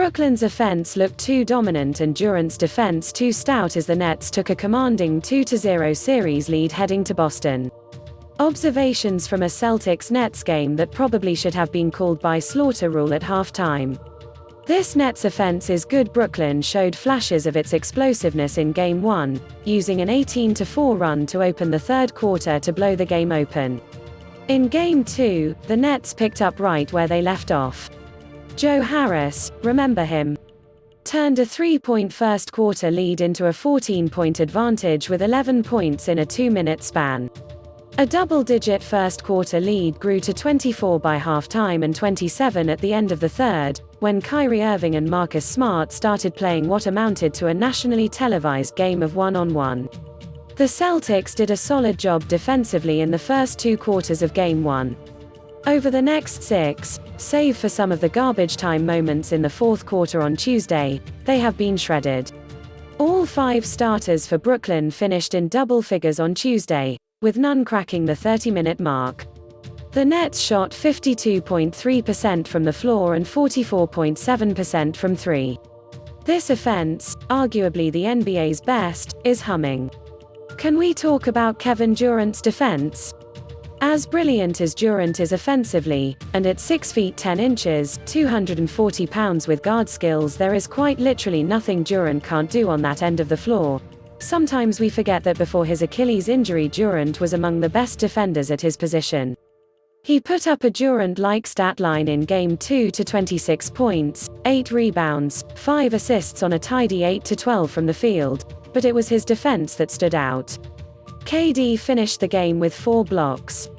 Brooklyn's offense looked too dominant and Durant's defense too stout as the Nets took a commanding 2-0 series lead heading to Boston. Observations from a Celtics-Nets game that probably should have been called by slaughter rule at halftime. This Nets offense is good. Brooklyn showed flashes of its explosiveness in Game 1, using an 18-4 run to open the third quarter to blow the game open. In Game 2, the Nets picked up right where they left off. Joe Harris, remember him? Turned a 3-point first quarter lead into a 14-point advantage with 11 points in a 2-minute span. A double-digit first quarter lead grew to 24 by halftime and 27 at the end of the third, when Kyrie Irving and Marcus Smart started playing what amounted to a nationally televised game of one-on-one. The Celtics did a solid job defensively in the first 2 quarters of Game 1. Over the next 6, save for some of the garbage time moments in the fourth quarter on Tuesday, they have been shredded. All 5 starters for Brooklyn finished in double figures on Tuesday, with none cracking the 30-minute mark. The Nets shot 52.3% from the floor and 44.7% from 3. This offense, arguably the NBA's best, is humming. Can we talk about Kevin Durant's defense? As brilliant as Durant is offensively, and at 6 feet 10 inches, 240 pounds with guard skills, there is quite literally nothing Durant can't do on that end of the floor. Sometimes we forget that before his Achilles injury Durant was among the best defenders at his position. He put up a Durant-like stat line in Game 2 to 26 points, 8 rebounds, 5 assists on a tidy 8-12 from the field, but it was his defense that stood out. KD finished the game with 4 blocks.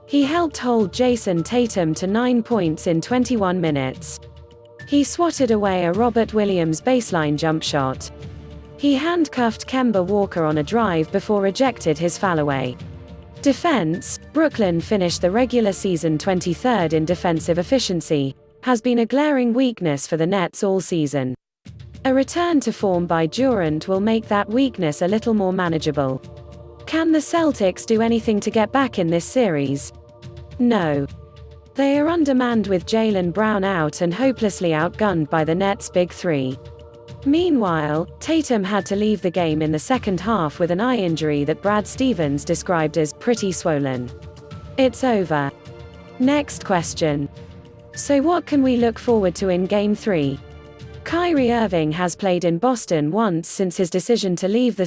He helped hold Jayson Tatum to 9 points in 21 minutes. He swatted away a Robert Williams baseline jump shot. He handcuffed Kemba Walker on a drive before rejected his fallaway. Defense, Brooklyn finished the regular season 23rd in defensive efficiency, has been a glaring weakness for the Nets all season. A return to form by Durant will make that weakness a little more manageable. Can the Celtics do anything to get back in this series? No. They are undermanned with Jaylen Brown out and hopelessly outgunned by the Nets' big 3. Meanwhile, Tatum had to leave the game in the second half with an eye injury that Brad Stevens described as pretty swollen. It's over. Next question. So what can we look forward to in Game 3? Kyrie Irving has played in Boston once since his decision to leave the